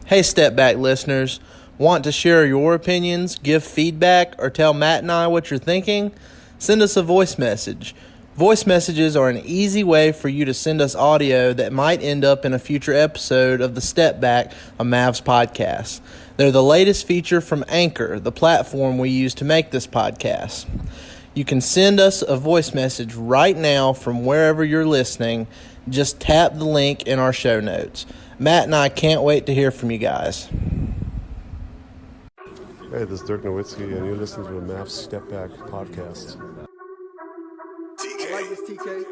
Hey, Step Back listeners. Want to share your opinions, give feedback, or tell Matt and I what you're thinking? Send us a voice message. Voice messages are an easy way for you to send us audio that might end up in a future episode of the Step Back, a Mavs podcast. They're the latest feature from Anchor, the platform we use to make this podcast. You can send us a voice message right now from wherever you're listening. Just tap the link in our show notes. Matt and I can't wait to hear from you guys. Hey, this is Dirk Nowitzki, and you're listening to the Mavs Step Back podcast. I like this, TK.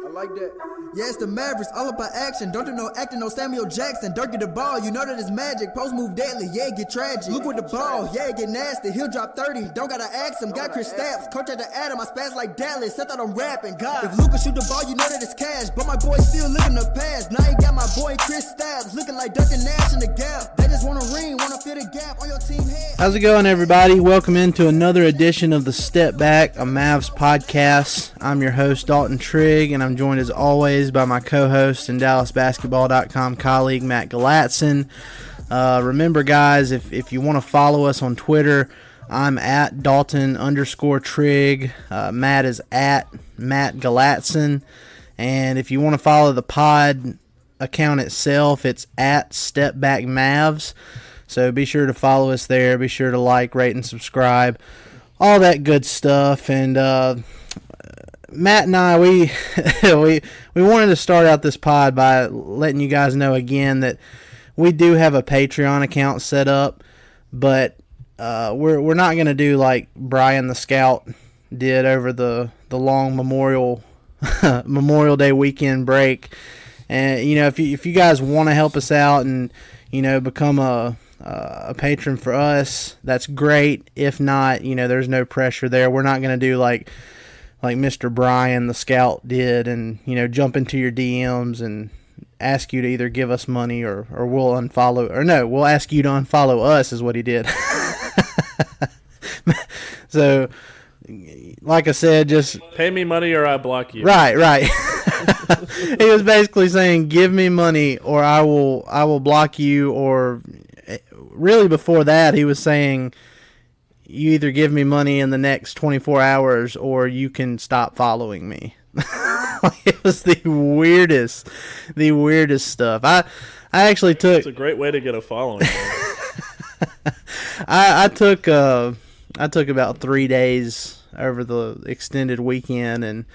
I like that. Yeah, it's the Mavericks, all about action. Don't do no acting, no Samuel Jackson. Dirk get the ball, you know that it's magic. Post move deadly, yeah, get tragic. Look with the ball, yeah, get nasty. He'll drop 30, don't gotta ask him. Got Chris Stapps, coach at the Adam. I spaz like Dallas, I thought I'm rapping. God, if Luka shoot the ball, you know that it's cash. But my boy still looking to pass. Now he got my boy Chris Stapps, looking like Duncan Nash in the gap. They just want a ring, want to fill the gap on your team head. How's it going, everybody? Welcome into another edition of the Step Back, a Mavs podcast. I'm your host, Dalton Trigg, and I'm joined as always by my co-host and DallasBasketball.com colleague, Matt Galatzan. Remember, guys, if you want to follow us on Twitter, I'm at Dalton_Trigg. Matt is at Matt Galatzan. And if you want to follow the pod account itself, it's at Step Back Mavs. So be sure to follow us there. Be sure to like, rate, and subscribe. All that good stuff. And Matt and I, we wanted to start out this pod by letting you guys know again that we do have a Patreon account set up, but we're not going to do like Brian the Scout did over the long Memorial Day weekend break. And you know, if you guys want to help us out and become a patron for us, that's great. If not, there's no pressure there. We're not going to do like Mr. Brian the Scout did and, jump into your DMs and ask you to either give us money or we'll unfollow. Or no, we'll ask you to unfollow us is what he did. So, like I said, just pay me money or I block you. Right. He was basically saying, give me money or I will block you. Or really before that, he was saying, you either give me money in the next 24 hours or you can stop following me. It was the weirdest stuff. I actually took... It's a great way to get a following. I took about 3 days over the extended weekend and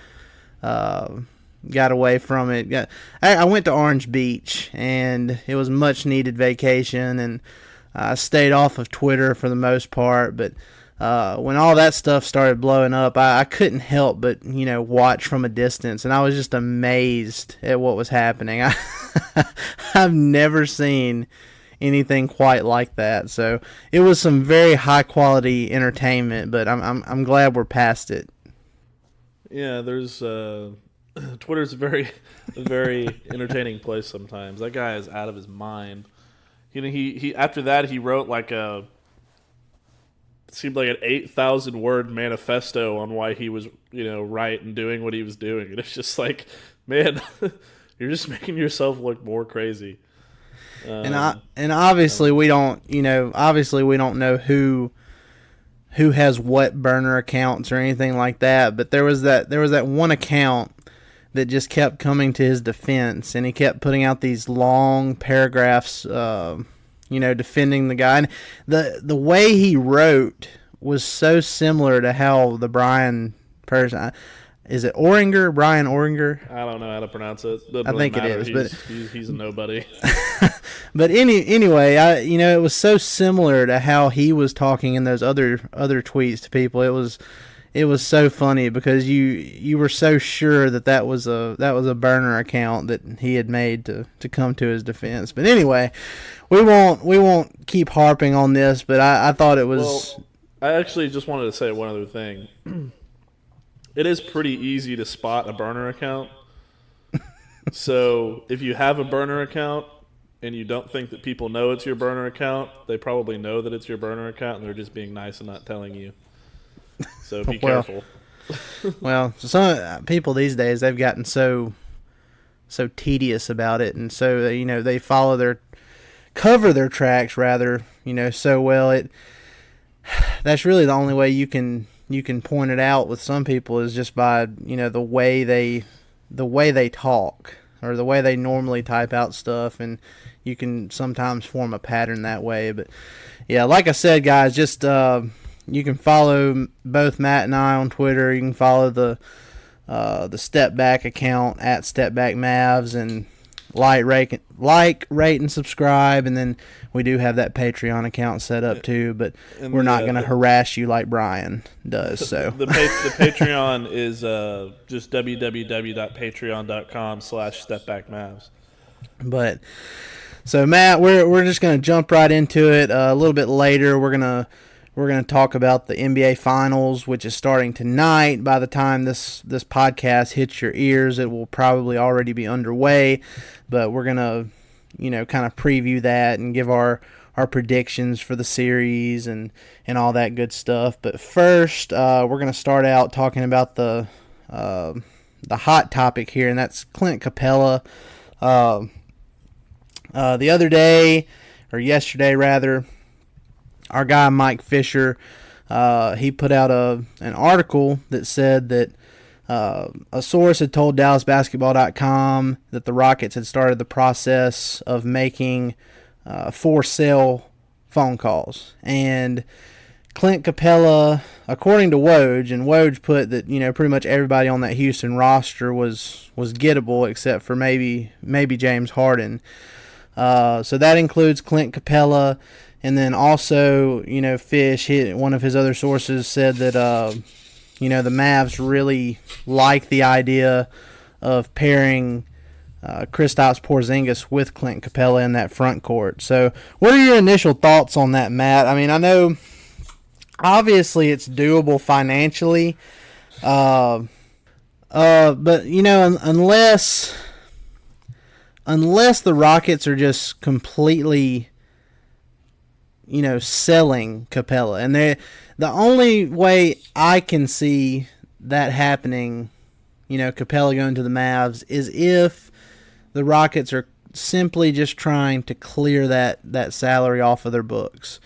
got away from it. I went to Orange Beach, and it was much needed vacation, and I stayed off of Twitter for the most part, but when all that stuff started blowing up, I couldn't help but, watch from a distance, and I was just amazed at what was happening. I've never seen anything quite like that, so it was some very high-quality entertainment, but I'm glad we're past it. Yeah, there's Twitter's a very entertaining place sometimes. That guy is out of his mind. He after that he wrote seemed like an 8,000 word manifesto on why he was right and doing what he was doing, and it's just like, man, you're just making yourself look more crazy. And obviously we don't know who has what burner accounts or anything like that, but there was that one account that just kept coming to his defense, and he kept putting out these long paragraphs, defending the guy. And the way he wrote was so similar to how the Brian person, is it Oringer? Brian Oringer? I don't know how to pronounce it. I think it is, but he's a nobody. But anyway, it was so similar to how he was talking in those other tweets to people. It was so funny because you were so sure that was a burner account that he had made to come to his defense. But anyway, we won't keep harping on this. But I thought it was. Well, I actually just wanted to say one other thing. It is pretty easy to spot a burner account. So if you have a burner account and you don't think that people know it's your burner account, they probably know that it's your burner account and they're just being nice and not telling you. So be careful. Well, some people these days, they've gotten so tedious about it, and so they follow their cover their tracks rather, so well. That's really the only way you can point it out with some people is just by, the way they talk or the way they normally type out stuff, and you can sometimes form a pattern that way. But yeah, like I said, guys, just you can follow both Matt and I on Twitter. You can follow the Step Back account at Step Back Mavs, and like, rate, and subscribe. And then we do have that Patreon account set up too, but we're not going to harass you like Brian does. So the Patreon is just www.patreon.com/stepbackmavs. But so Matt, we're just going to jump right into it. A little bit later, we're gonna talk about the NBA Finals, which is starting tonight. By the time this podcast hits your ears, it will probably already be underway. But we're going to, kind of preview that and give our predictions for the series and all that good stuff. But first, we're going to start out talking about the hot topic here, and that's Clint Capela. The other day, or yesterday rather, our guy Mike Fisher, he put out an article that said that a source had told DallasBasketball.com that the Rockets had started the process of making for-sale phone calls. And Clint Capela, according to Woj, and Woj put that pretty much everybody on that Houston roster was gettable except for maybe James Harden. So that includes Clint Capela. And then also, Fish, one of his other sources, said that, the Mavs really like the idea of pairing Kristaps Porzingis with Clint Capela in that front court. So what are your initial thoughts on that, Matt? I mean, I know obviously it's doable financially, but, unless the Rockets are just completely selling Capela. And the only way I can see that happening, Capela going to the Mavs, is if the Rockets are simply just trying to clear that salary off of their books.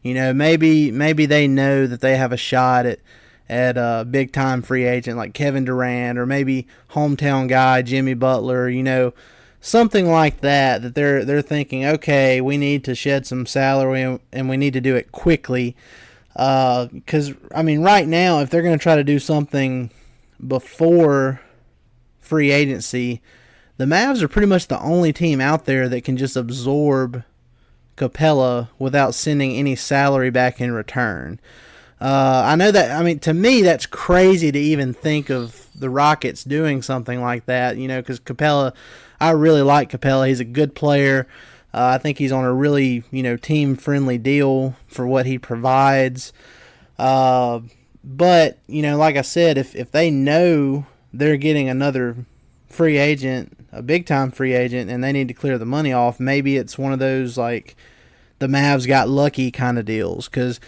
Maybe they know that they have a shot at a big-time free agent like Kevin Durant, or maybe hometown guy Jimmy Butler, something like that they're thinking, okay, we need to shed some salary and we need to do it quickly. Because, right now, if they're going to try to do something before free agency, the Mavs are pretty much the only team out there that can just absorb Capela without sending any salary back in return. I know that, to me, that's crazy to even think of the Rockets doing something like that, because Capela, I really like Capela. He's a good player. I think he's on a really, team-friendly deal for what he provides. But, like I said, if they know they're getting another free agent, a big-time free agent, and they need to clear the money off, maybe it's one of those, like, the Mavs got lucky kind of deals. Because,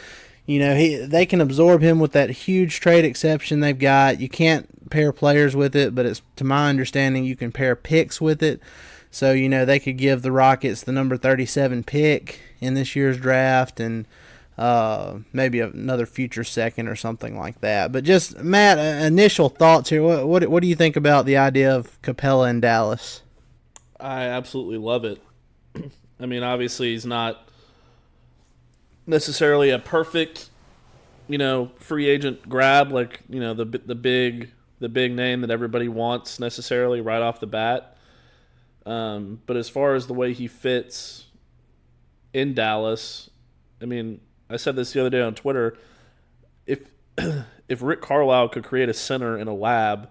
they can absorb him with that huge trade exception they've got. You can't pair players with it, but it's, to my understanding, you can pair picks with it. So, they could give the Rockets the number 37 pick in this year's draft and maybe another future second or something like that. But just, Matt, initial thoughts here. What do you think about the idea of Capela in Dallas? I absolutely love it. Obviously he's not necessarily a perfect, free agent grab, like, the big name that everybody wants necessarily right off the bat. But as far as the way he fits in Dallas, I said this the other day on Twitter. If Rick Carlisle could create a center in a lab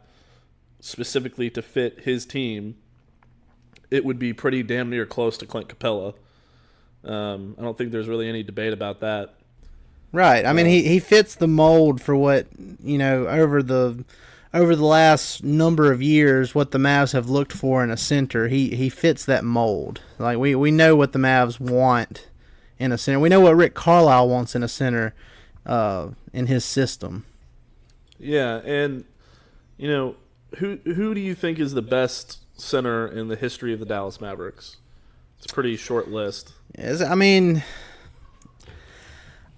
specifically to fit his team, it would be pretty damn near close to Clint Capela. I don't think there's really any debate about that. Right. He fits the mold for what, over the last number of years, what the Mavs have looked for in a center. He fits that mold. Like, we know what the Mavs want in a center. We know what Rick Carlisle wants in a center in his system. Yeah, and, who do you think is the best center in the history of the Dallas Mavericks? It's a pretty short list. I mean,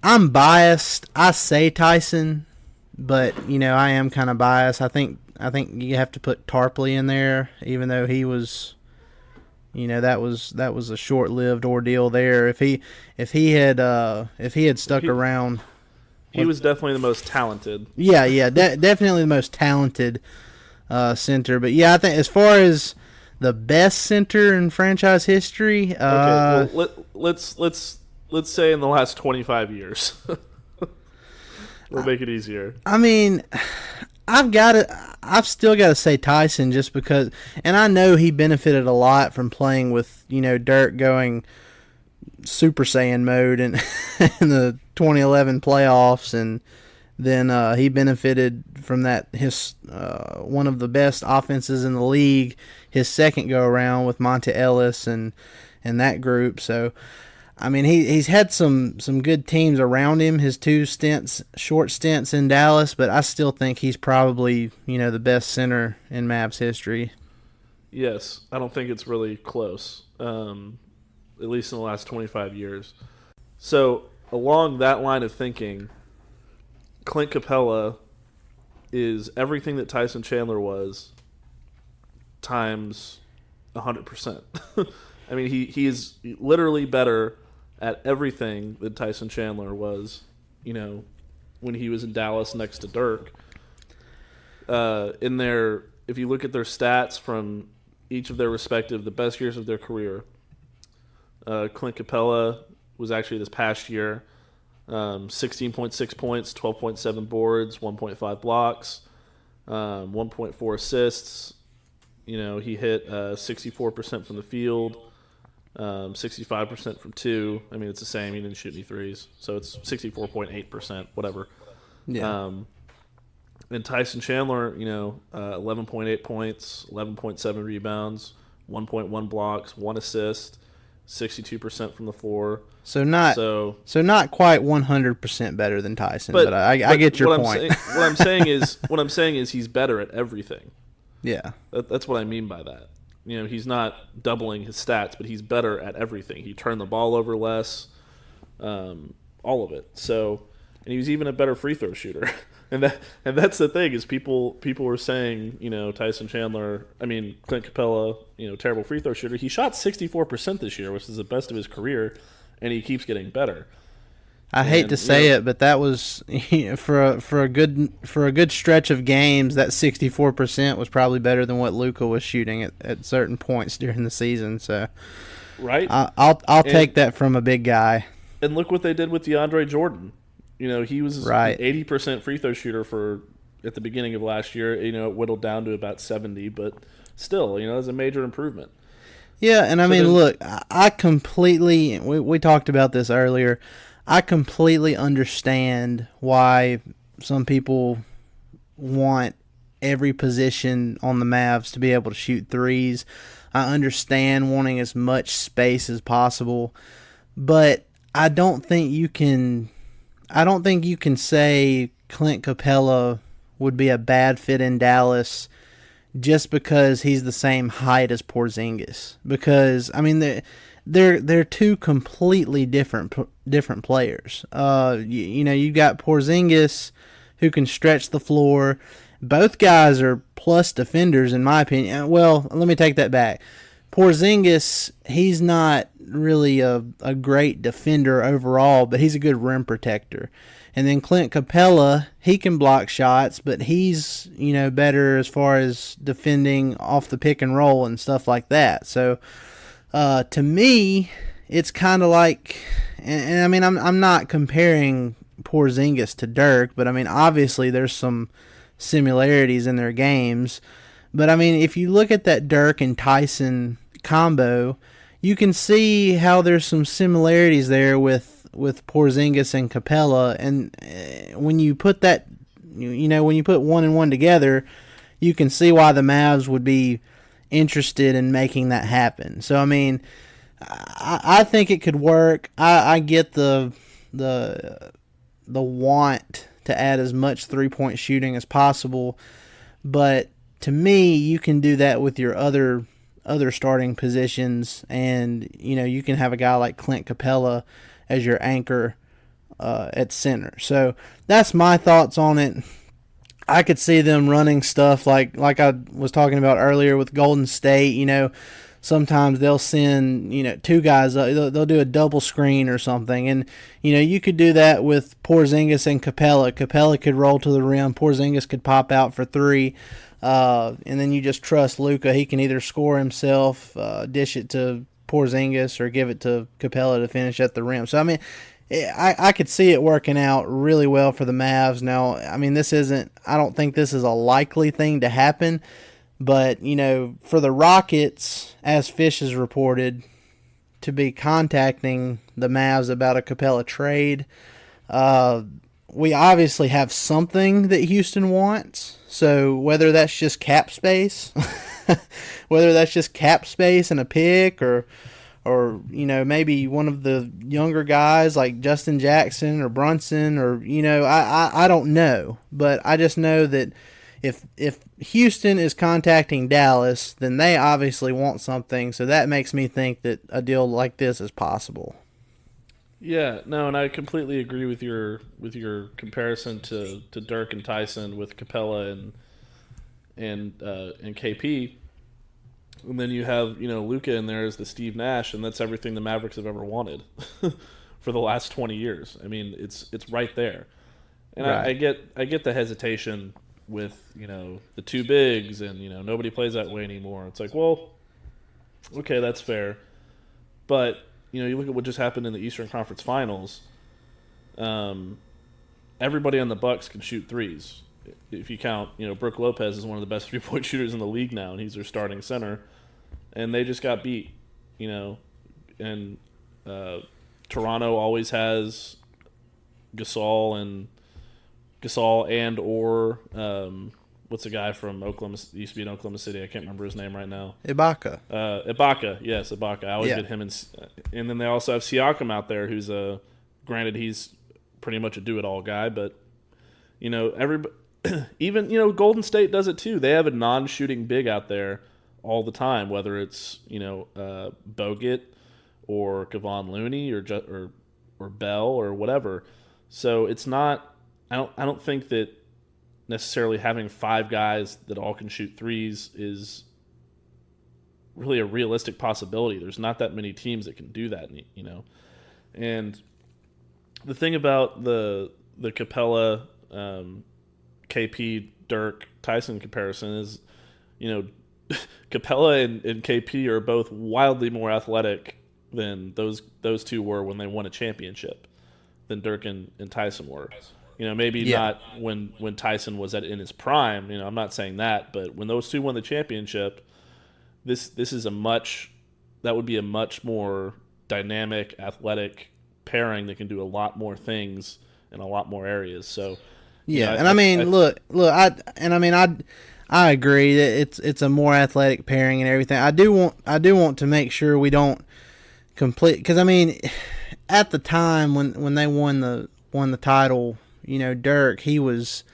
I'm biased. I say Tyson, but I am kind of biased. I think you have to put Tarpley in there, even though he was, that was a short-lived ordeal there. If he had stuck around, he was definitely the most talented. Yeah, definitely the most talented center. But yeah, I think as far as the best center in franchise history, okay, well, let's say in the last 25 years. We'll make it easier. I mean, I've still got to say Tyson just because, and I know he benefited a lot from playing with, Dirk going Super Saiyan mode in the 2011 playoffs, and then he benefited from that, his one of the best offenses in the league, his second go around with Monte Ellis and that group. So I mean, he's had some good teams around him, his short stints in Dallas, but I still think he's probably, the best center in Mavs history. Yes, I don't think it's really close, at least in the last 25 years. So along that line of thinking, Clint Capela is everything that Tyson Chandler was times 100%. I mean, he is literally better at everything that Tyson Chandler was, when he was in Dallas next to Dirk. If you look at their stats from each of their respective, the best years of their career, Clint Capela was actually this past year, 16.6 points, 12.7 boards, 1.5 blocks, 1.4 assists. He hit 64% from the field. 65% from two. I mean, it's the same. He didn't shoot any threes, so it's 64.8%, whatever. Yeah. And Tyson Chandler, 11.8 points, 11.7 rebounds, 1.1 blocks, 1 assist, 62% from the floor. So not quite 100% better than Tyson, but I get your point. What I'm saying is he's better at everything. Yeah, that's what I mean by that. He's not doubling his stats, but he's better at everything. He turned the ball over less, all of it. So, and he was even a better free throw shooter. and that's the thing is people were saying, Tyson Chandler, Clint Capela, terrible free throw shooter. He shot 64% this year, which is the best of his career, and he keeps getting better. I hate to say it, but that was for a good stretch of games. That 64% was probably better than what Luka was shooting at certain points during the season. So, right, I'll take that from a big guy. And look what they did with DeAndre Jordan. He was right. 80% free throw shooter at the beginning of last year. It whittled down to about 70, but still, it was a major improvement. Yeah, and look, I completely. We talked about this earlier. I completely understand why some people want every position on the Mavs to be able to shoot threes. I understand wanting as much space as possible, but I don't think you can say Clint Capela would be a bad fit in Dallas just because he's the same height as Porzingis. Because they're two completely different players. You got Porzingis who can stretch the floor. Both guys are plus defenders in my opinion. Well, let me take that back. Porzingis, he's not really a great defender overall, but he's a good rim protector. And then Clint Capela, he can block shots, but he's, better as far as defending off the pick and roll and stuff like that. So, to me, it's kind of like, and I'm not comparing Porzingis to Dirk, but obviously there's some similarities in their games. But if you look at that Dirk and Tyson combo, you can see how there's some similarities there with Porzingis and Capela, and when you put that, when you put one and one together, you can see why the Mavs would be interested in making that happen. So I think it could work. I get the want to add as much 3-point shooting as possible, but to me, you can do that with your other other starting positions, and you can have a guy like Clint Capela as your anchor at center. So that's my thoughts on it. I could see them running stuff like I was talking about earlier with Golden State. Sometimes they'll send, two guys. They'll do a double screen or something. And, you could do that with Porzingis and Capela. Capela could roll to the rim. Porzingis could pop out for three. And then you just trust Luka. He can either score himself, dish it to Porzingis, or give it to Capela to finish at the rim. So, I could see it working out really well for the Mavs. Now, I don't think this is a likely thing to happen. But, for the Rockets, as Fish has reported, to be contacting the Mavs about a Capela trade, we obviously have something that Houston wants. So whether that's just cap space, and a pick, or maybe one of the younger guys like Justin Jackson or Brunson, or, I don't know. But I just know that if Houston is contacting Dallas, then they obviously want something, so that makes me think that a deal like this is possible. Yeah, no, and I completely agree with your comparison to Dirk and Tyson with Capela and KP. And then you have, Luka in there as the Steve Nash, and that's everything the Mavericks have ever wanted for the last 20 years. It's right there. And right. I get the hesitation with, the two bigs, and, nobody plays that way anymore. It's like, well, okay, that's fair. But, you look at what just happened in the Eastern Conference Finals. Everybody on the Bucks can shoot threes. If you count, Brook Lopez is one of the best three-point shooters in the league now, and he's their starting center. And they just got beat, and Toronto always has Gasol or what's the guy from Oklahoma? Used to be in Oklahoma City. I can't remember his name right now. Ibaka. Yes, Ibaka. I always get him and then they also have Siakam out there, who's granted he's pretty much a do-it-all guy, but even Golden State does it too. They have a non-shooting big out there all the time, whether it's Bogut or Kevon Looney or Bell or whatever. So it's not. I don't think that necessarily having five guys that all can shoot threes is really a realistic possibility. There's not that many teams that can do that, And the thing about the Capela, KP, Dirk, Tyson comparison is, Capela and KP are both wildly more athletic than those two were when they won a championship than Dirk and Tyson were. Maybe not when Tyson was in his prime. I'm not saying that, but when those two won the championship, this is that would be a much more dynamic, athletic pairing that can do a lot more things in a lot more areas. So I agree that it's a more athletic pairing and everything. I do want to make sure we don't complete, because at the time when they won the title. Dirk, it's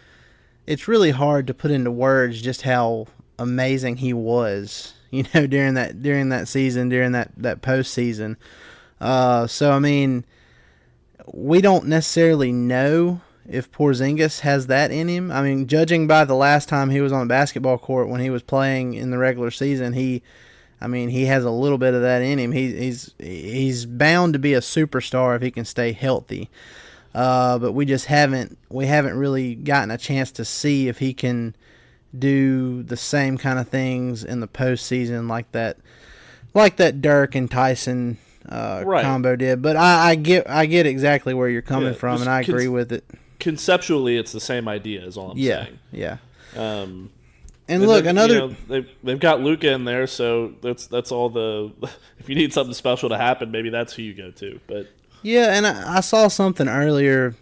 really hard to put into words just how amazing he was, during that season, during that postseason. So, we don't necessarily know if Porzingis has that in him. Judging by the last time he was on the basketball court when he was playing in the regular season, he has a little bit of that in him. He's bound to be a superstar if he can stay healthy. But we haven't really gotten a chance to see if he can do the same kind of things in the postseason like that Dirk and Tyson combo did. But I get exactly where you're coming from, and I agree with it. Conceptually, it's the same idea, is all I'm saying. Yeah. And look, another they've got Luka in there, so that's all the. If you need something special to happen, maybe that's who you go to. But yeah, and I saw something earlier.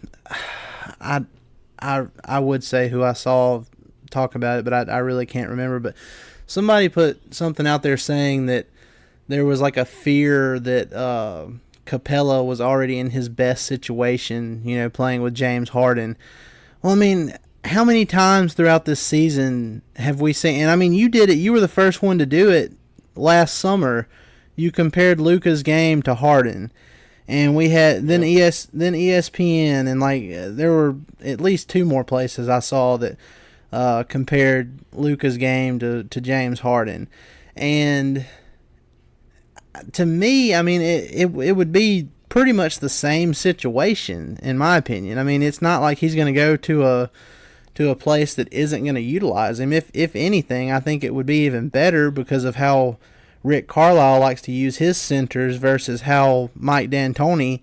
I would say who I saw talk about it, but I really can't remember. But somebody put something out there saying that there was like a fear that Capela was already in his best situation, playing with James Harden. Well, how many times throughout this season have we seen? And you did it. You were the first one to do it last summer, you compared Luka's game to Harden. And we had then ESPN, and like there were at least two more places I saw that compared Luka's game to James Harden. And to me, I mean, it would be pretty much the same situation, in my opinion. I mean, it's not like he's going to go to a place that isn't going to utilize him. If anything, I think it would be even better because of how Rick Carlisle likes to use his centers versus how Mike D'Antoni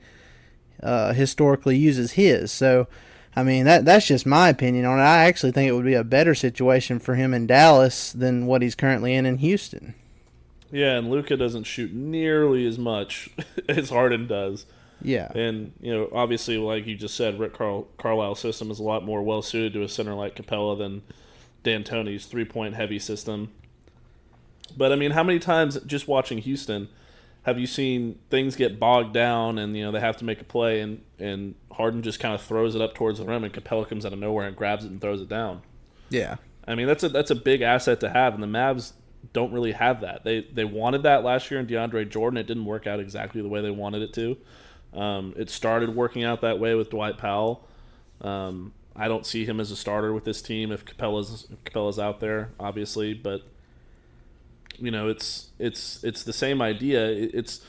historically uses his. So, I mean, that's just my opinion on it. I actually think it would be a better situation for him in Dallas than what he's currently in Houston. Yeah, and Luka doesn't shoot nearly as much as Harden does. Yeah. And, obviously, like you just said, Rick Carlisle's system is a lot more well-suited to a center like Capela than D'Antoni's three-point heavy system. But, I mean, how many times just watching Houston have you seen things get bogged down and, they have to make a play and Harden just kind of throws it up towards the rim and Capela comes out of nowhere and grabs it and throws it down? Yeah. I mean, that's a big asset to have, and the Mavs don't really have that. They wanted that last year in DeAndre Jordan. It didn't work out exactly the way they wanted it to. It started working out that way with Dwight Powell. I don't see him as a starter with this team if Capela's out there, obviously, but it's the same idea. It's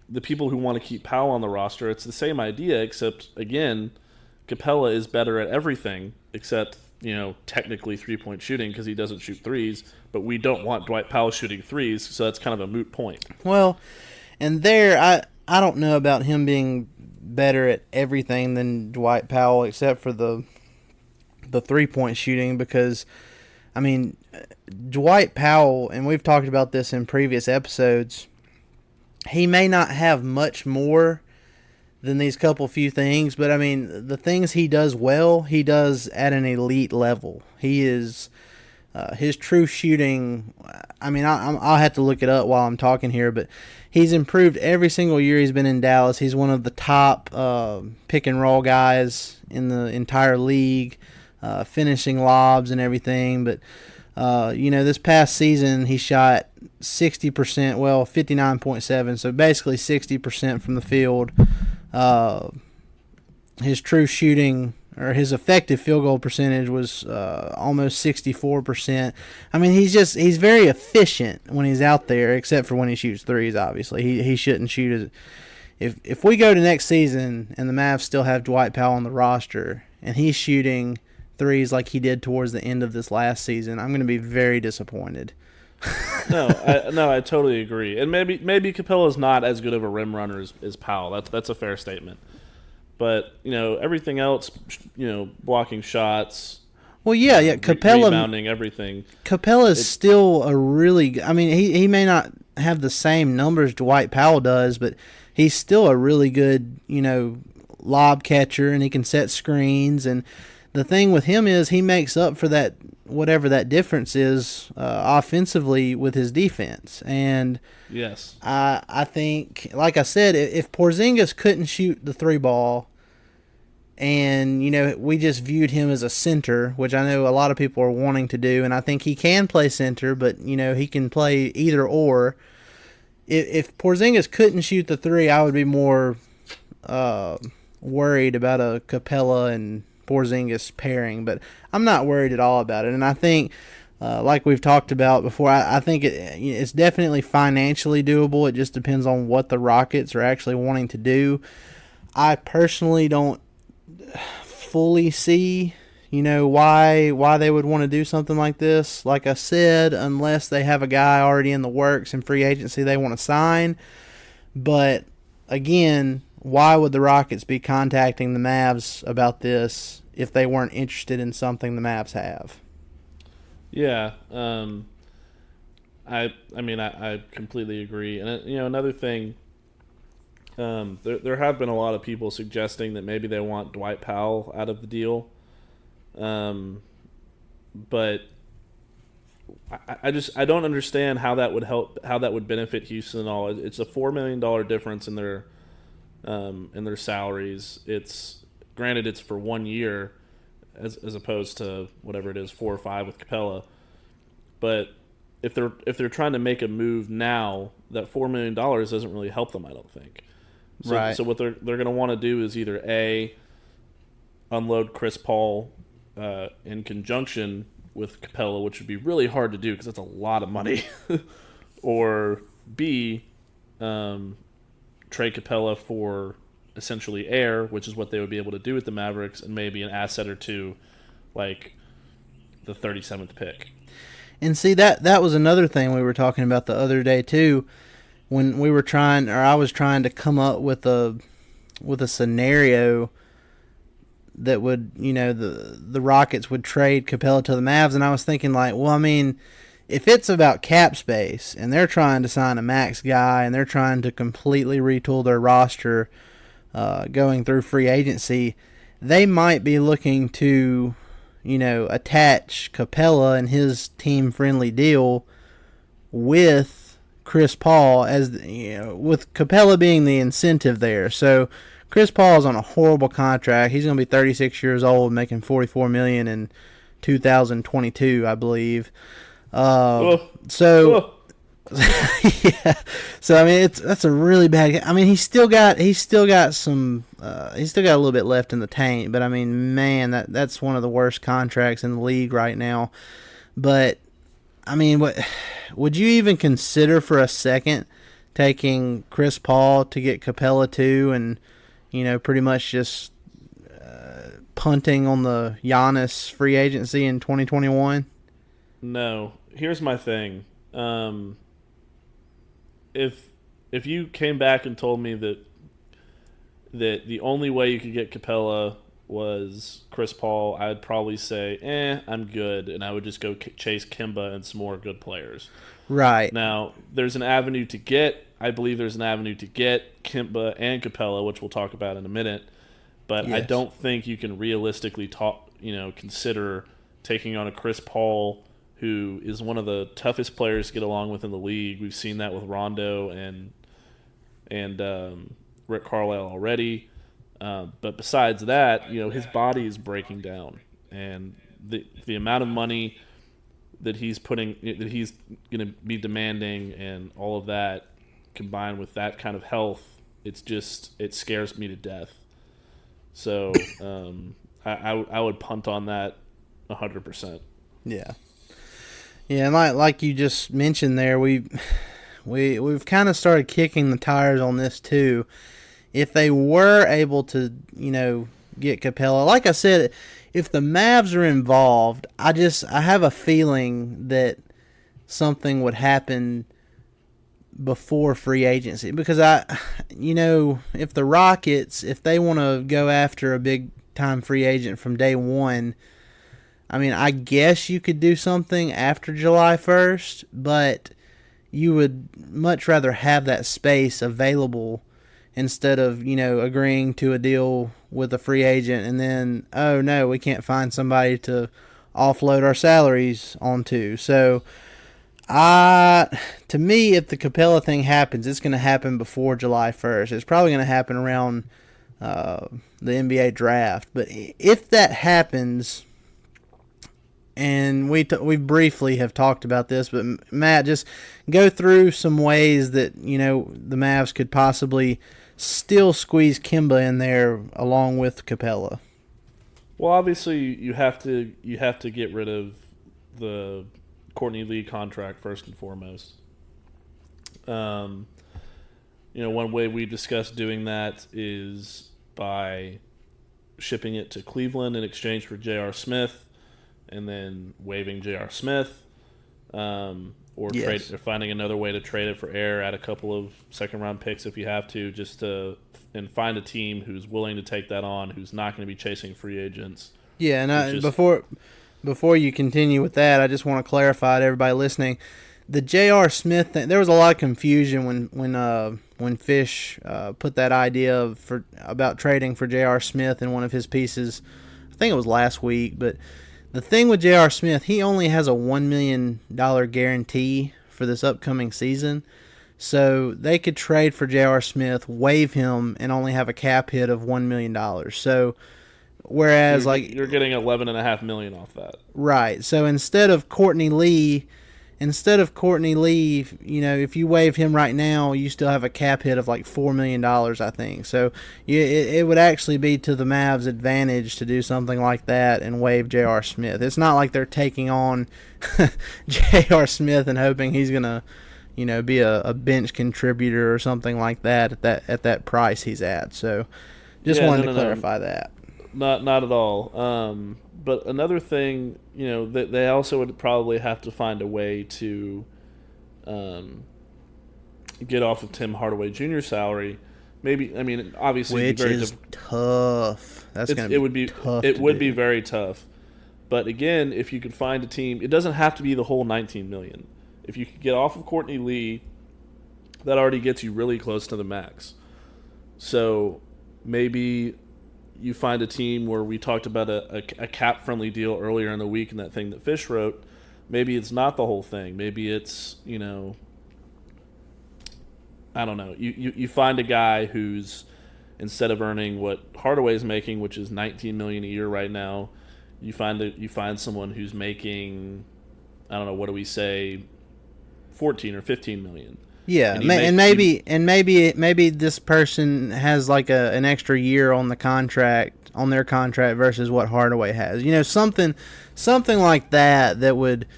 the people who want to keep Powell on the roster. It's the same idea, except again, Capela is better at everything except technically 3-point shooting because he doesn't shoot threes. But we don't want Dwight Powell shooting threes, so that's kind of a moot point. Well, and there I don't know about him being better at everything than Dwight Powell except for the 3-point shooting because, I mean, Dwight Powell, and we've talked about this in previous episodes, he may not have much more than these few things, but I mean, the things he does well, he does at an elite level. He is, his true shooting, I mean, I'll have to look it up while I'm talking here, but he's improved every single year he's been in Dallas. He's one of the top pick and roll guys in the entire league, finishing lobs and everything, but this past season he shot 60%, 59.7, so basically 60% from the field. His true shooting, or his effective field goal percentage was almost 64%. I mean, he's very efficient when he's out there, except for when he shoots threes, obviously. He shouldn't shoot if we go to next season and the Mavs still have Dwight Powell on the roster and he's shooting threes like he did towards the end of this last season, I'm going to be very disappointed. I totally agree. And maybe Capela's not as good of a rim runner as Powell. That's a fair statement. But, everything else, blocking shots. Well, yeah, Capela, rebounding, everything. Capela is still a really, I mean, he may not have the same numbers Dwight Powell does, but he's still a really good, lob catcher, and he can set screens. And the thing with him is he makes up for that, whatever that difference is offensively with his defense. And yes, I think, like I said, if Porzingis couldn't shoot the three ball and, we just viewed him as a center, which I know a lot of people are wanting to do, and I think he can play center, but, he can play either or. If Porzingis couldn't shoot the three, I would be more worried about a Capela and Porzingis pairing, but I'm not worried at all about it. And I think, like we've talked about before, I think it's definitely financially doable. It just depends on what the Rockets are actually wanting to do. I personally don't fully see, why they would want to do something like this. Like I said, unless they have a guy already in the works in free agency they want to sign. But again, why would the Rockets be contacting the Mavs about this if they weren't interested in something the Mavs have? Yeah, I completely agree. And another thing, there have been a lot of people suggesting that maybe they want Dwight Powell out of the deal, but I don't understand how that would help, how that would benefit Houston at all. It's a $4 million difference in their salaries. It's granted it's for 1 year as opposed to whatever it is, 4 or 5 with Capela, but if they're trying to make a move now, that $4 million doesn't really help them, I don't think. So, Right. So what they're going to want to do is either A, unload Chris Paul in conjunction with Capela, which would be really hard to do because that's a lot of money, or B, trade Capela for essentially air, which is what they would be able to do with the Mavericks, and maybe an asset or two, like the 37th pick. And see, that was another thing we were talking about the other day too, when we were trying, or I was trying to come up with a scenario that would, the Rockets would trade Capela to the Mavs, and I was thinking like, well, I mean, if it's about cap space and they're trying to sign a max guy and they're trying to completely retool their roster going through free agency, they might be looking to, attach Capela and his team-friendly deal with Chris Paul as with Capela being the incentive there. So Chris Paul is on a horrible contract. He's going to be 36 years old, making $44 million in 2022, I believe. So yeah. So I mean, that's a really bad. I mean, he's still got some. He's still got a little bit left in the tank. But I mean, man, that's one of the worst contracts in the league right now. But I mean, what would you even consider for a second taking Chris Paul to get Capela too, and pretty much just punting on the Giannis free agency in 2021? No. Here's my thing. If you came back and told me that the only way you could get Capela was Chris Paul, I'd probably say, I'm good, and I would just go chase Kemba and some more good players. Right. Now, I believe there's an avenue to get Kemba and Capela, which we'll talk about in a minute, but yes. I don't think you can realistically consider taking on a Chris Paul who is one of the toughest players to get along with in the league. We've seen that with Rondo and Rick Carlisle already. But besides that, his body is breaking down, and the amount of money that he's going to be demanding, and all of that combined with that kind of health, it scares me to death. So I would punt on that 100%. Yeah. Yeah, and like you just mentioned there, we've kind of started kicking the tires on this too. If they were able to, get Capela, like I said, if the Mavs are involved, I have a feeling that something would happen before free agency, because if the Rockets, if they want to go after a big time free agent from day one, I mean, I guess you could do something after July 1st, but you would much rather have that space available instead of, agreeing to a deal with a free agent and then, oh no, we can't find somebody to offload our salaries onto. So, to me, if the Capela thing happens, it's going to happen before July 1st. It's probably going to happen around the NBA draft. But if that happens, and we briefly have talked about this, but Matt, just go through some ways that the Mavs could possibly still squeeze Kemba in there along with Capela. Well, obviously you have to get rid of the Courtney Lee contract first and foremost. One way we discussed doing that is by shipping it to Cleveland in exchange for J.R. Smith, and then waiving J.R. Smith, or finding another way to trade it for air, add a couple of second-round picks if you have to, and find a team who's willing to take that on, who's not going to be chasing free agents. Yeah, and before you continue with that, I just want to clarify to everybody listening, the J.R. Smith thing, there was a lot of confusion when Fish put that idea about trading for J.R. Smith in one of his pieces. I think it was last week, but the thing with J.R. Smith, he only has a $1 million guarantee for this upcoming season. So they could trade for J.R. Smith, waive him, and only have a cap hit of $1 million. So whereas you're getting $11.5 million off that. Right. So instead of Courtney Lee instead of Courtney Lee, if you waive him right now, you still have a cap hit of like $4 million, I think. So it would actually be to the Mavs' advantage to do something like that and waive J.R. Smith. It's not like they're taking on J.R. Smith and hoping he's going to, be a bench contributor or something like that at that price he's at. So just wanted to clarify that. Not at all. But another thing, that they also would probably have to find a way to get off of Tim Hardaway Jr.'s salary. Maybe, obviously, which is tough. It would be very tough. But again, if you could find a team, it doesn't have to be the whole $19 million. If you could get off of Courtney Lee, that already gets you really close to the max. So maybe you find a team where we talked about a cap-friendly deal earlier in the week in that thing that Fish wrote. Maybe it's not the whole thing. Maybe it's, I don't know. You find a guy who's, instead of earning what Hardaway's making, which is $19 million a year right now, you find someone who's making, I don't know, what do we say, 14 or 15 million. Yeah, maybe this person has like an extra year on their contract versus what Hardaway has. Something like that would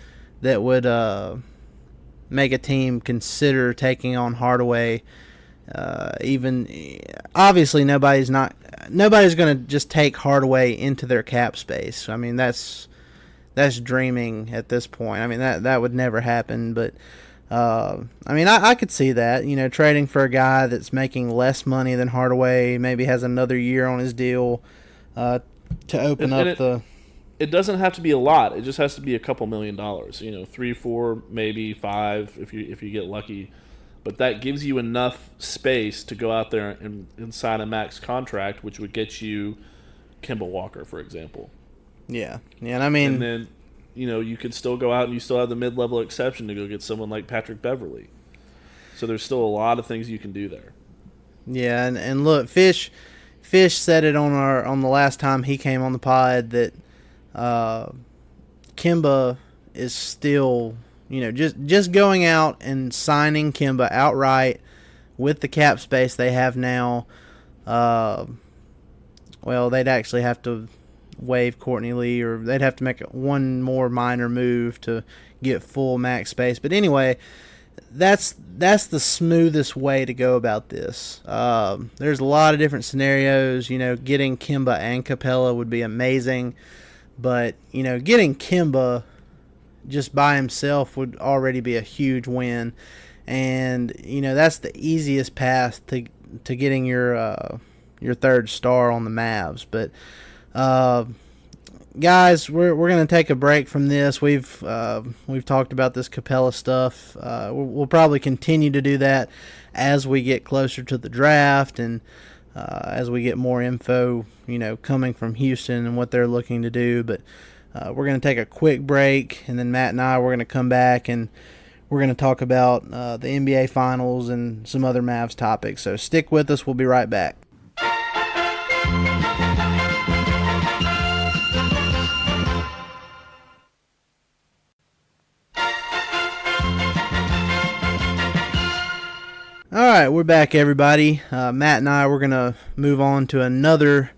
make a team consider taking on Hardaway. Even obviously nobody's going to just take Hardaway into their cap space. That's dreaming at this point. That would never happen, but I could see that, trading for a guy that's making less money than Hardaway, maybe has another year on his deal to open up the... It doesn't have to be a lot. It just has to be a couple $1 million. 3, 4, maybe 5 if you get lucky. But that gives you enough space to go out there and sign a max contract, which would get you Kemba Walker, for example. Yeah, and then you could still go out and you still have the mid-level exception to go get someone like Patrick Beverley. So there's still a lot of things you can do there. Yeah, and look, Fish said it on the last time he came on the pod that Kemba is still, just going out and signing Kemba outright with the cap space they have now. They'd actually have to waive Courtney Lee, or they'd have to make one more minor move to get full max space. But anyway, that's the smoothest way to go about this. There's a lot of different scenarios. Getting Kemba and Capela would be amazing, but getting Kemba just by himself would already be a huge win, and that's the easiest path to getting your third star on the Mavs. But guys, we're going to take a break from this. We've talked about this Capela stuff. We'll probably continue to do that as we get closer to the draft and as we get more info, coming from Houston and what they're looking to do. But we're going to take a quick break, and then Matt and I, we're going to come back and we're going to talk about the NBA Finals and some other Mavs topics. So stick with us. We'll be right back. All right, we're back, everybody. Matt and I, we're going to move on to another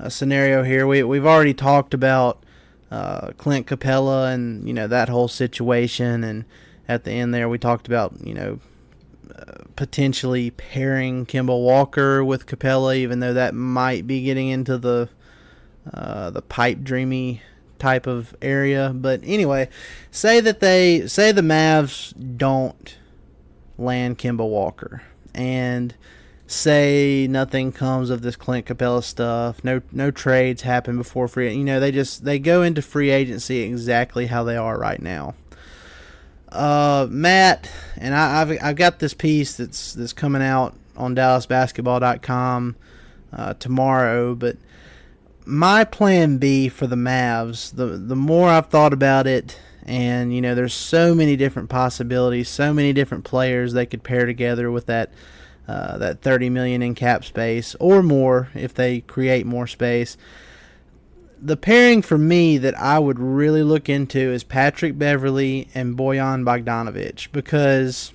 scenario here. We've already talked about Clint Capela and, that whole situation. And at the end there, we talked about, potentially pairing Kemba Walker with Capela, even though that might be getting into the pipe dreamy type of area. But anyway, say the Mavs don't land Kemba Walker, and say nothing comes of this Clint Capela stuff. No trades happen before free. They go into free agency exactly how they are right now. Matt and I've got this piece that's coming out on DallasBasketball.com tomorrow. But my plan B for the Mavs, the more I've thought about it. And, there's so many different possibilities, so many different players they could pair together with that $30 million in cap space or more if they create more space. the pairing for me that I would really look into is Patrick Beverley and Bojan Bogdanovic, because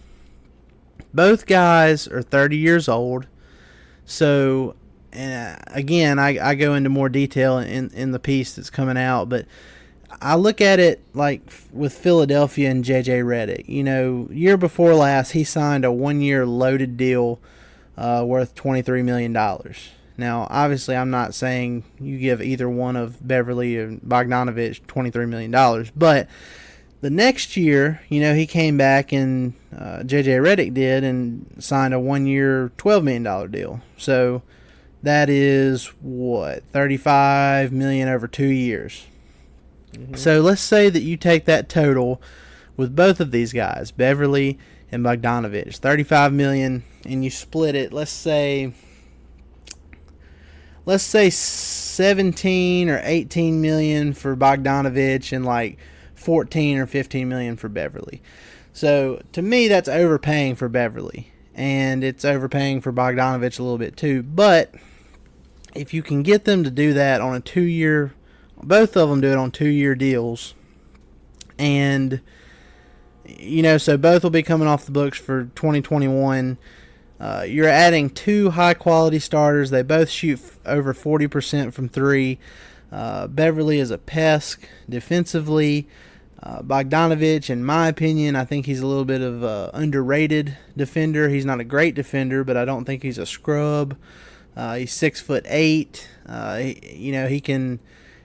both guys are 30 years old. So, and again, I go into more detail in the piece that's coming out, but I look at it like with Philadelphia and J.J. Redick. Year before last, he signed a 1-year loaded deal worth $23 million. Now, obviously, I'm not saying you give either one of Beverly and Bogdanovic $23 million, but the next year, he came back and J.J. Redick did and signed a 1-year $12 million deal. So that is, $35 million over 2 years. Mm-hmm. So let's say that you take that total with both of these guys, Beverly and Bogdanovic, $35 million, and you split it, let's say 17 or 18 million for Bogdanovic and like 14 or 15 million for Beverly. So to me, that's overpaying for Beverly, and it's overpaying for Bogdanovic a little bit too. But if you can get them to do that on a 2-year, both of them do it on 2-year deals, and so both will be coming off the books for 2021. You're adding 2 high-quality starters. They both shoot over 40% from 3. Beverly is a pest defensively. Bogdanovic, in my opinion, I think he's a little bit of an underrated defender. He's not a great defender, but I don't think he's a scrub. He's 6'8".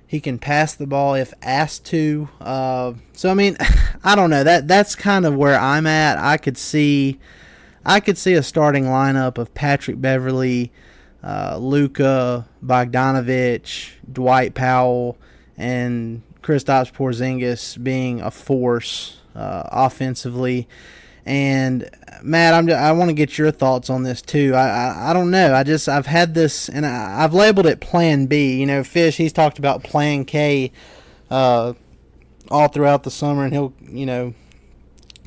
He can pass the ball if asked to. So I mean, I don't know. That's kind of where I'm at. I could see a starting lineup of Patrick Beverly, Luka, Bogdanovic, Dwight Powell, and Kristaps Porzingis being a force offensively. And Matt, I want to get your thoughts on this too. I don't know. I've had this, and I've labeled it Plan B. Fish, he's talked about Plan K all throughout the summer, and he'll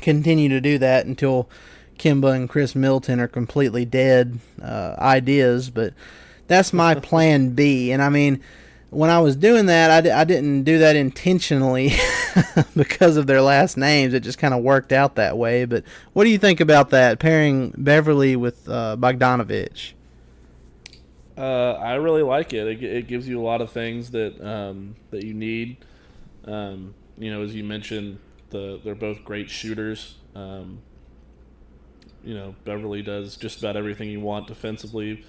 continue to do that until Kemba and Chris Middleton are completely dead ideas. But that's my Plan B. And I mean, when I was doing that, I didn't do that intentionally because of their last names. It just kind of worked out that way. But what do you think about that, pairing Beverly with Bogdanovic? I really like it. It gives you a lot of things that that you need. As you mentioned, they're both great shooters. Beverly does just about everything you want defensively.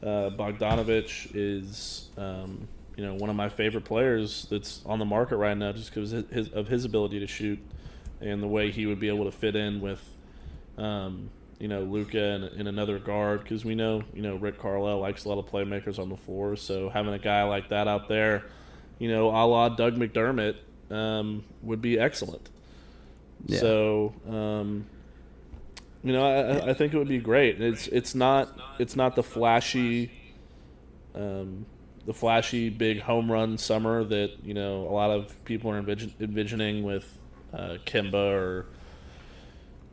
Bogdanovic is, one of my favorite players that's on the market right now, just because of his ability to shoot and the way he would be able to fit in with, Luka and another guard. Because we know, Rick Carlisle likes a lot of playmakers on the floor. So having a guy like that out there, a la Doug McDermott, would be excellent. Yeah. So, I think it would be great. It's not the flashy big home run summer that a lot of people are envisioning with Kemba or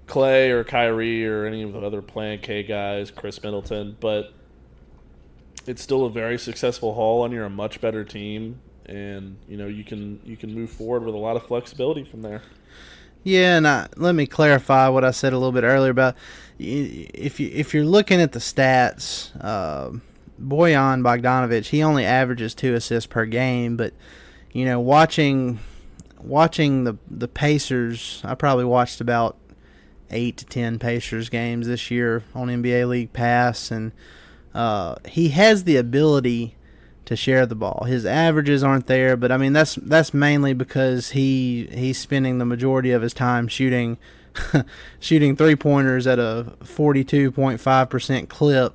Clay or Kyrie or any of the other Plan K guys, Chris Middleton. But it's still a very successful haul, and you're a much better team, and you can move forward with a lot of flexibility from there. Yeah, and let me clarify what I said a little bit earlier about if you're looking at the stats, Bojan Bogdanovic, he only averages 2 assists per game, but watching the Pacers, I probably watched about 8 to 10 Pacers games this year on NBA League Pass, and he has the ability to share the ball. His averages aren't there, but I mean that's mainly because he's spending the majority of his time shooting 3-pointers at a 42.5% clip.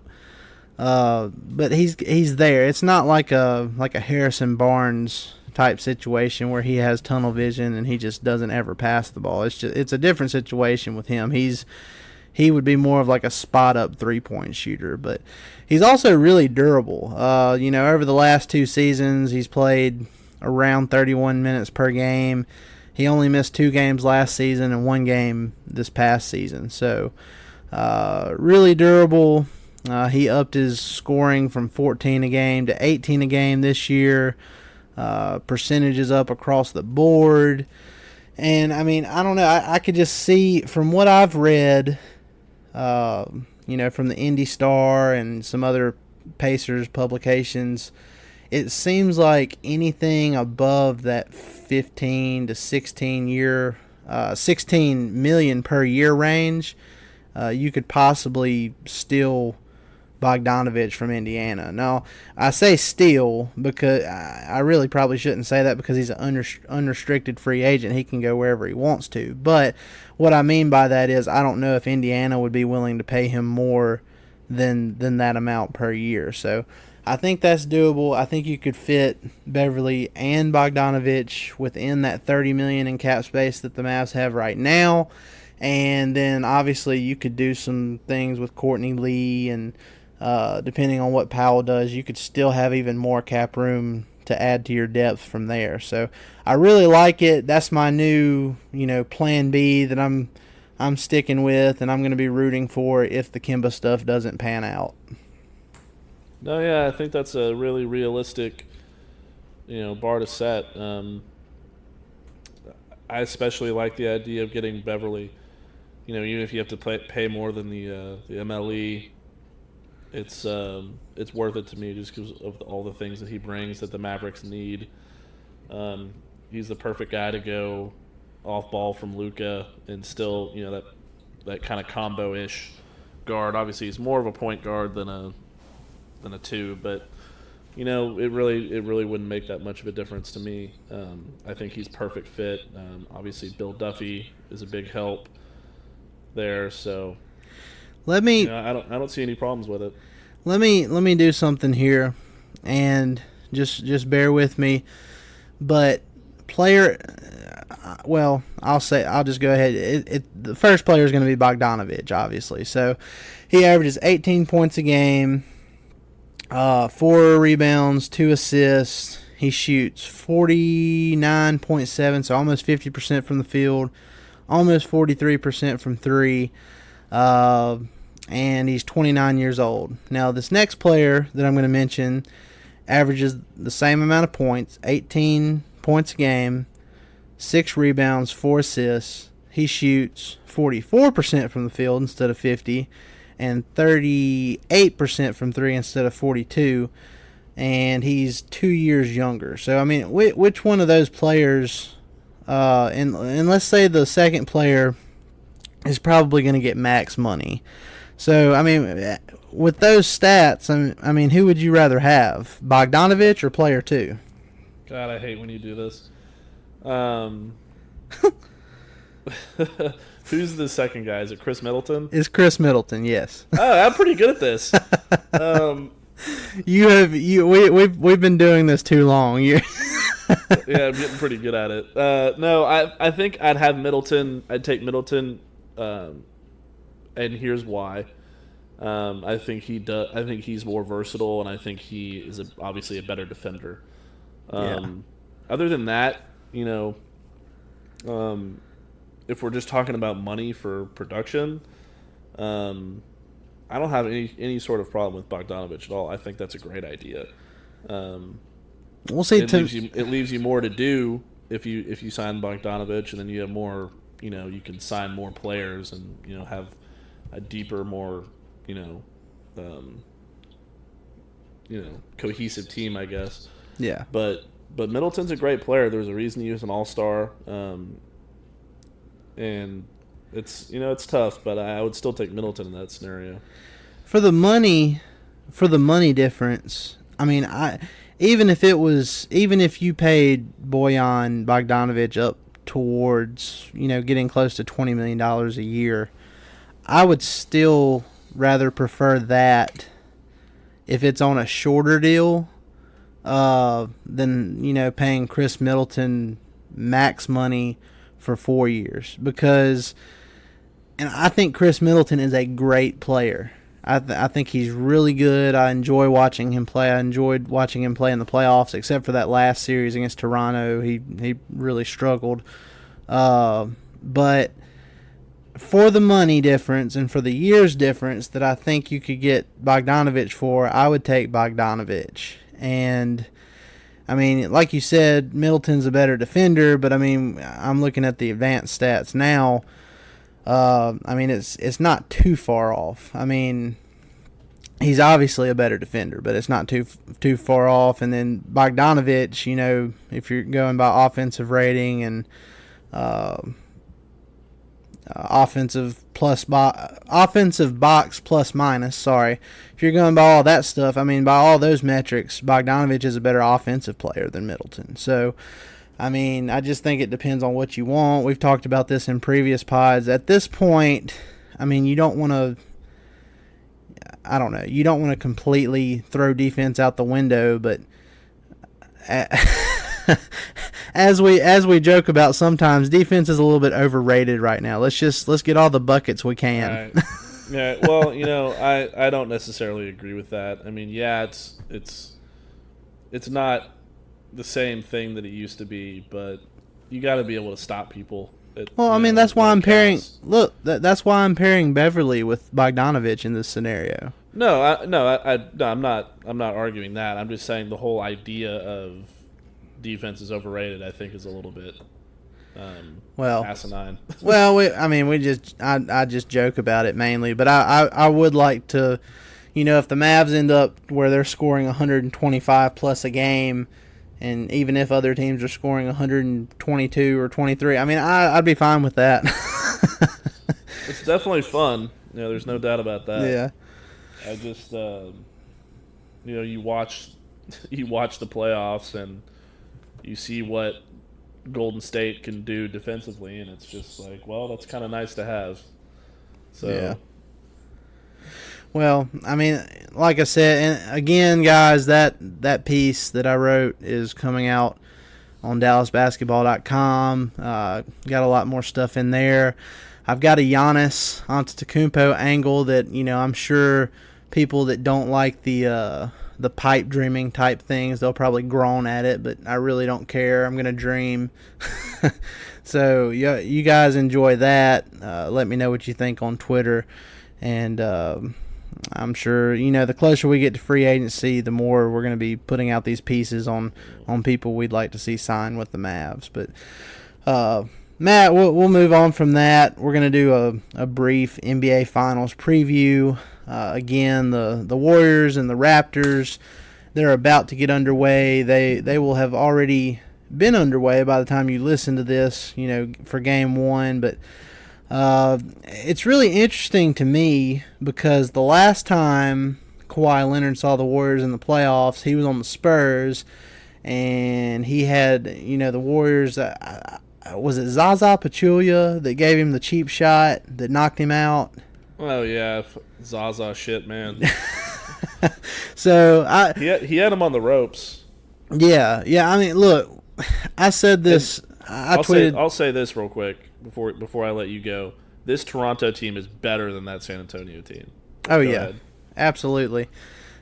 But he's there. It's not like a Harrison Barnes type situation where he has tunnel vision and he just doesn't ever pass the ball. It's a different situation with him. He would be more of like a spot-up 3-point shooter, but he's also really durable. Over the last 2 seasons, he's played around 31 minutes per game. He only missed 2 games last season and 1 game this past season. So, really durable. He upped his scoring from 14 a game to 18 a game this year. percentages up across the board. And, I mean, I don't know. I could just see from what I've read, from the Indy Star and some other Pacers publications, it seems like anything above that 15 to 16 million per year range, you could possibly steal Bogdanovich from Indiana. Now, I say steal because I really probably shouldn't say that because he's an unrestricted free agent. He can go wherever he wants to. But what I mean by that is I don't know if Indiana would be willing to pay him more than that amount per year. So I think that's doable. I think you could fit Beverly and Bogdanovich within that $30 million in cap space that the Mavs have right now. And then obviously you could do some things with Courtney Lee and depending on what Powell does, you could still have even more cap room to add to your depth from there. So I really like it. That's my new, plan B that I'm sticking with, and I'm going to be rooting for if the Kemba stuff doesn't pan out. No, yeah, I think that's a really realistic, bar to set. I especially like the idea of getting Beverly. Even if you have to pay more than the MLE, it's worth it to me just because of all the things that he brings that the Mavericks need. He's the perfect guy to go off ball from Luka and still, that kind of combo-ish guard. Obviously, he's more of a point guard than a two, but it really wouldn't make that much of a difference to me. I think he's perfect fit. Obviously, Bill Duffy is a big help there, so I don't see any problems with it. Let me do something here, and just bear with me. But I'll just go ahead. The first player is going to be Bogdanovich, obviously. So he averages 18 points a game, 4 rebounds, 2 assists. He shoots 49.7, so almost 50% from the field, almost 43% from three, and he's 29 years old. Now, this next player that I'm going to mention averages the same amount of points, 18 points a game, 6 rebounds, 4 assists. He shoots 44% from the field instead of 50, and 38% from three instead of 42, and he's 2 years younger. So, I mean, which one of those players, and let's say the second player is probably going to get max money. So, I mean, with those stats, I mean, who would you rather have, Bogdanovich or player 2? God, I hate when you do this. Who's the second guy? Is it Chris Middleton? It's Chris Middleton, yes. Oh, I'm pretty good at this. We've been doing this too long. Yeah, I'm getting pretty good at it. No, I think I'd have Middleton. I'd take Middleton, and here's why. I think I think he's more versatile, and I think he is obviously a better defender. Other than that, if we're just talking about money for production, I don't have any sort of problem with Bogdanovich at all. I think that's a great idea. We'll see. It leaves you more to do if you sign Bogdanovich, and then you have more. You can sign more players and have a deeper, more cohesive team, I guess. Yeah. But Middleton's a great player. There's a reason he was an all-star. And it's tough, but I would still take Middleton in that scenario. For the money difference, I mean, even if you paid Bojan Bogdanovich up towards, getting close to $20 million a year, I would still rather prefer that if it's on a shorter deal than, paying Chris Middleton max money for 4 years, because, and I think Chris Middleton is a great player. I think he's really good. I enjoy watching him play. I enjoyed watching him play in the playoffs, except for that last series against Toronto. He really struggled. But for the money difference and for the years difference that I think you could get Bogdanovich for, I would take Bogdanovich. And I mean, like you said, Middleton's a better defender, but I mean, I'm looking at the advanced stats now. I mean, it's not too far off. I mean, he's obviously a better defender, but it's not too far off. And then Bogdanovich, you know, if you're going by offensive rating and offensive box plus minus, sorry. If you're going by all that stuff, I mean, by all those metrics, Bogdanovich is a better offensive player than Middleton. So, I mean, I just think it depends on what you want. We've talked about this in previous pods. At this point, I mean, you don't want to, I don't know, you don't want to completely throw defense out the window, but as we joke about sometimes, defense is a little bit overrated right now. Let's get all the buckets we can. Right. Yeah, well, you know, I don't necessarily agree with that. I mean, yeah, it's not the same thing that it used to be, but you got to be able to stop people. Well, I mean, that's why I'm pairing. Look, that's why I'm pairing Beverly with Bogdanovich in this scenario. No, I'm not arguing that. I'm just saying the whole idea of defense is overrated, I think, is a little bit asinine. Well, I just joke about it mainly, but I would like to, you know, if the Mavs end up where they're scoring 125 plus a game, and even if other teams are scoring 122 or 23, I mean, I'd be fine with that. It's definitely fun. You know, there's no doubt about that. Yeah. I just, you know, you watch the playoffs and you see what Golden State can do defensively, and it's just like, well, that's kind of nice to have. So, yeah. Well, I mean, like I said, and again, guys, that piece that I wrote is coming out on DallasBasketball.com. Got a lot more stuff in there. I've got a Giannis Antetokounmpo angle that, you know, I'm sure people that don't like the pipe dreaming type things, they'll probably groan at it, but I really don't care. I'm gonna dream. So you guys enjoy that. Let me know what you think on Twitter, and I'm sure, you know, the closer we get to free agency, the more we're going to be putting out these pieces on people we'd like to see sign with the Mavs. But Matt, we'll move on from that. We're going to do a brief NBA Finals preview. Again, the Warriors and the Raptors, they're about to get underway. They will have already been underway by the time you listen to this, you know, for Game 1. But it's really interesting to me because the last time Kawhi Leonard saw the Warriors in the playoffs, he was on the Spurs, and he had, you know, the Warriors. Was it Zaza Pachulia that gave him the cheap shot that knocked him out? Oh yeah, Zaza shit, man. So he had him on the ropes. Yeah. I mean, look, I said this. I'll say this real quick before I let you go. This Toronto team is better than that San Antonio team. Oh yeah, ahead. Absolutely.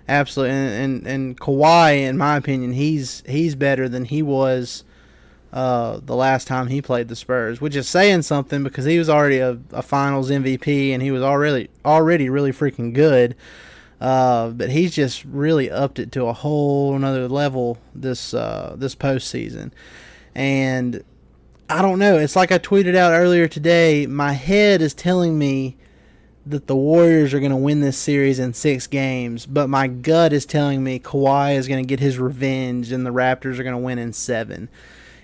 And Kawhi, in my opinion, he's better than he was the last time he played the Spurs, which is saying something because he was already a Finals MVP and he was already really freaking good. But he's just really upped it to a whole another level this postseason. And I don't know. It's like I tweeted out earlier today. My head is telling me that the Warriors are going to win this series in 6 games, but my gut is telling me Kawhi is going to get his revenge and the Raptors are going to win in 7.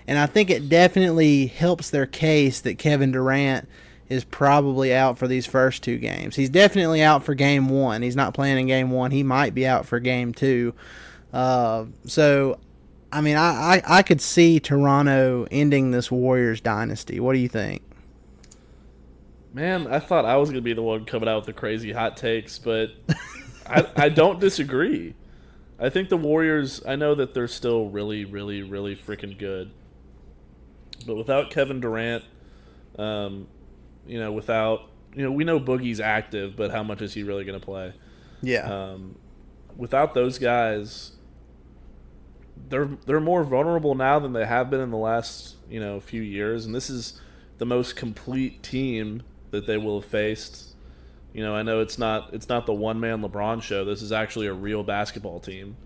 And I think it definitely helps their case that Kevin Durant is probably out for these first 2 games. He's definitely out for Game 1. He's not playing in Game 1. He might be out for Game 2. So, I mean, I could see Toronto ending this Warriors dynasty. What do you think? Man, I thought I was going to be the one coming out with the crazy hot takes, but I don't disagree. I think the Warriors, I know that they're still really, really, really freaking good. But without Kevin Durant, we know Boogie's active, but how much is he really going to play? Yeah. Without those guys, they're more vulnerable now than they have been in the last, few years, and this is the most complete team that they will have faced. I know it's not the one-man LeBron show. This is actually a real basketball team.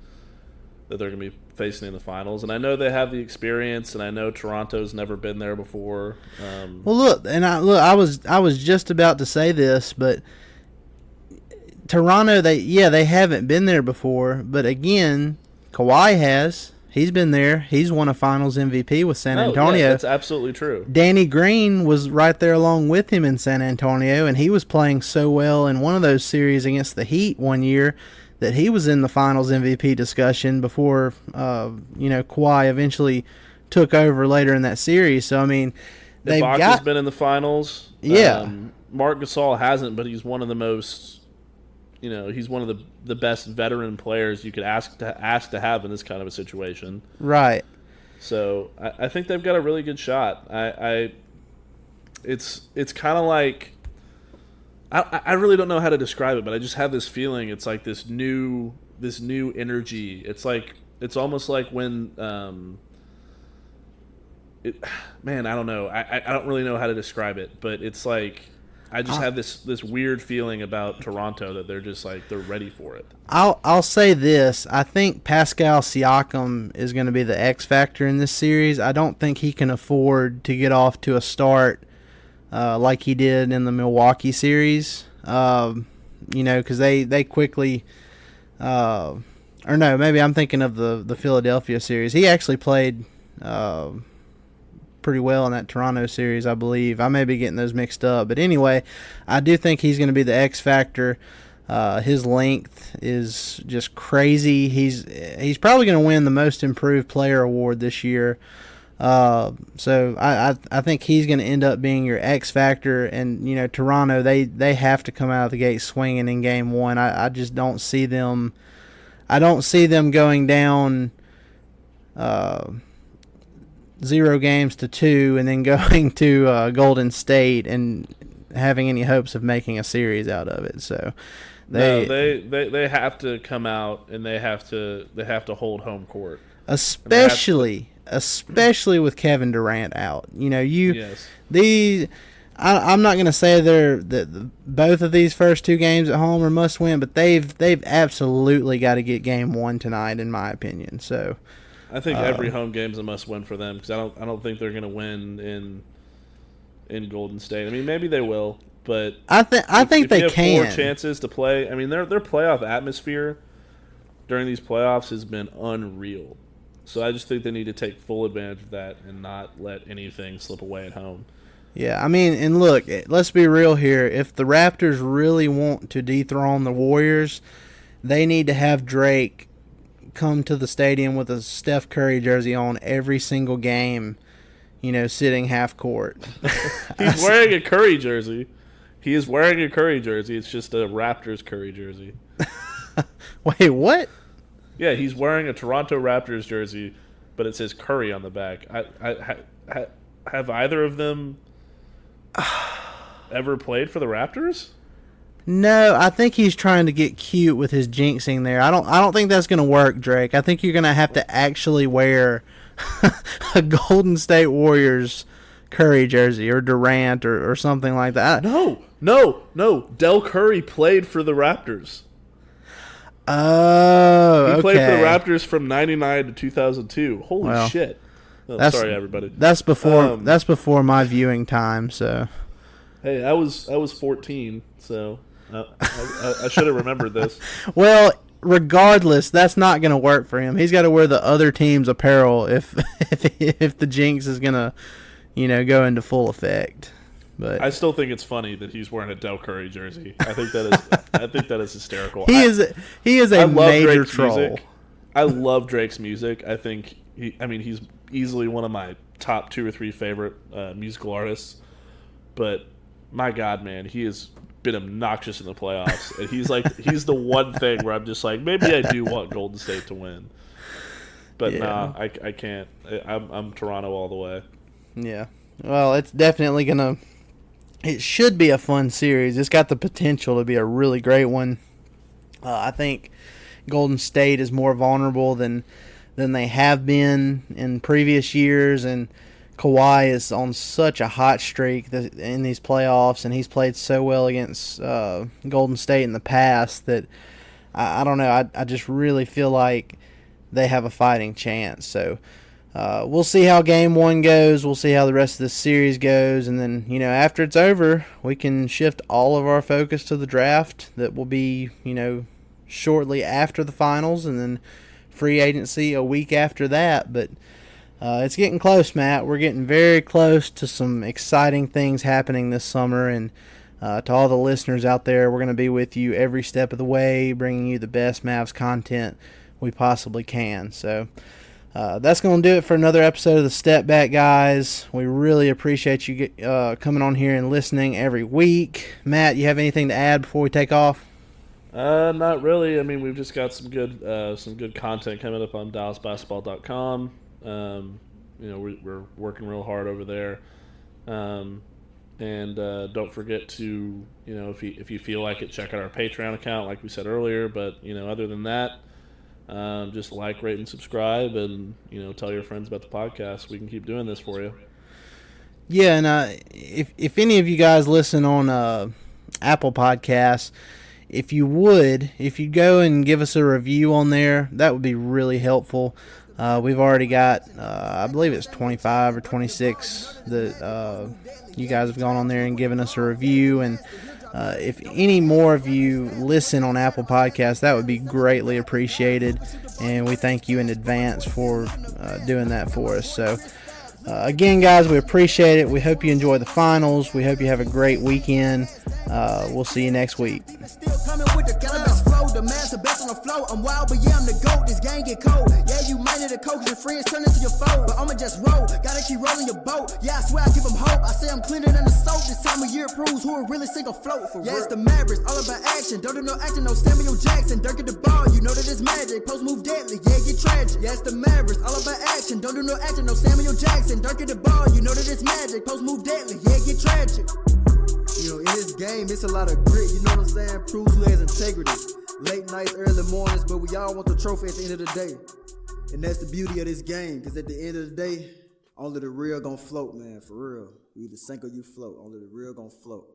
that they're going to be facing in the finals. And I know they have the experience, and I know Toronto's never been there before. Well, look, I was just about to say this, but Toronto, they haven't been there before, but again, Kawhi has. He's been there. He's won a Finals MVP with San Antonio. Yeah, that's absolutely true. Danny Green was right there along with him in San Antonio, and he was playing so well in one of those series against the Heat one year that he was in the Finals MVP discussion before Kawhi eventually took over later in that series. So I mean, they've Ibaka's been in the Finals. Yeah, Marc Gasol hasn't, but he's one of the most. He's one of the best veteran players you could ask to have in this kind of a situation. Right. So I think they've got a really good shot. It's kind of like I really don't know how to describe it, but I just have this feeling it's like this new energy. It's almost like when I don't know. I don't really know how to describe it, but it's like. I just have this weird feeling about Toronto that they're just like they're ready for it. I'll say this. I think Pascal Siakam is going to be the X factor in this series. I don't think he can afford to get off to a start like he did in the Milwaukee series. Because they quickly or no, maybe I'm thinking of the Philadelphia series. He actually played pretty well in that Toronto series, I believe. I may be getting those mixed up. But anyway, I do think he's going to be the X factor. His length is just crazy. He's probably going to win the Most Improved Player award this year. So I think he's going to end up being your X factor. And, Toronto, they have to come out of the gate swinging in game one. I just don't see them. I don't see them going down 0 games to 2 and then going to Golden State and having any hopes of making a series out of it. So they have to come out and they have to hold home court, especially with Kevin Durant out. Yes. I'm not going to say that both of these first 2 games at home are must win, but they've absolutely got to get game 1 tonight, in my opinion. So. I think every home game is a must-win for them because I don't think they're going to win in Golden State. I mean, maybe they will, but I think they can. 4 chances to play. I mean, their playoff atmosphere during these playoffs has been unreal. So I just think they need to take full advantage of that and not let anything slip away at home. Yeah, I mean, and look, let's be real here. If the Raptors really want to dethrone the Warriors, they need to have Drake come to the stadium with a Steph Curry jersey on every single game, sitting half court. He's wearing a Curry jersey. He is wearing a Curry jersey. It's just a Raptors Curry jersey. Wait, what? Yeah, he's wearing a Toronto Raptors jersey, but it says Curry on the back. Have either of them ever played for the Raptors? No, I think he's trying to get cute with his jinxing there. I don't think that's going to work, Drake. I think you're going to have to actually wear a Golden State Warriors Curry jersey or Durant or something like that. No. Del Curry played for the Raptors. Oh, okay. He played for the Raptors from 99 to 2002. Holy shit. Oh, sorry, everybody. That's before my viewing time, so. Hey, I was 14, so I should have remembered this. Well, regardless, that's not going to work for him. He's got to wear the other team's apparel if the jinx is going to, go into full effect. But I still think it's funny that he's wearing a Del Curry jersey. I think that is hysterical. He is a major troll. Music. I love Drake's music. I think he's easily one of my top 2 or 3 favorite musical artists. But my God, man, he has been obnoxious in the playoffs, and he's the one thing where I'm just like, maybe I do want Golden State to win, but nah, I can't. I'm Toronto all the way. Yeah, well, it's definitely gonna. It should be a fun series. It's got the potential to be a really great one. I think Golden State is more vulnerable than they have been in previous years, and Kawhi is on such a hot streak in these playoffs, and he's played so well against Golden State in the past that I don't know. I just really feel like they have a fighting chance. So we'll see how game 1 goes. We'll see how the rest of this series goes. And then, after it's over, we can shift all of our focus to the draft that will be, shortly after the finals, and then free agency a week after that. But it's getting close, Matt. We're getting very close to some exciting things happening this summer. And to all the listeners out there, we're going to be with you every step of the way, bringing you the best Mavs content we possibly can. So that's going to do it for another episode of the Step Back, guys. We really appreciate you coming on here and listening every week. Matt, you have anything to add before we take off? Not really. I mean, we've just got some good content coming up on DallasBasketball.com. We're working real hard over there. And don't forget to, if you feel like it, check out our Patreon account, like we said earlier. But, other than that, just like, rate, and subscribe, and, tell your friends about the podcast. We can keep doing this for you. Yeah, and if any of you guys listen on Apple Podcasts, if you'd go and give us a review on there, that would be really helpful. We've already got, I believe it's 25 or 26 that you guys have gone on there and given us a review. And if any more of you listen on Apple Podcasts, that would be greatly appreciated. And we thank you in advance for doing that for us. So, again, guys, we appreciate it. We hope you enjoy the finals. We hope you have a great weekend. We'll see you next week. Still coming with the cannabis flow, the master best on the flow. I'm wild, but yeah, I'm the GOAT. This gang get cold. Yeah, you might need a coach, your friends turn into your foe. But I'ma just roll, gotta keep rolling your boat. Yeah, I swear I give them hope. I say I'm cleaner than the soap. This time of year proves who will really sink or float for real. Yeah, it's the Mavericks, all about action. Don't do no acting, no Samuel Jackson. Dirk at the ball, you know that it's magic. Post move deadly, yeah, get tragic. Yeah, it's the Mavericks, all about action. Don't do no acting, no Samuel Jackson. Dirk at the ball, you know that it's magic. Post move deadly, yeah, get tragic. In this game, it's a lot of grit, you know what I'm saying? Proves who has integrity. Late nights, early mornings, but we all want the trophy at the end of the day. And that's the beauty of this game, because at the end of the day, only the real gonna float, man, for real. You either sink or you float. Only the real gonna float.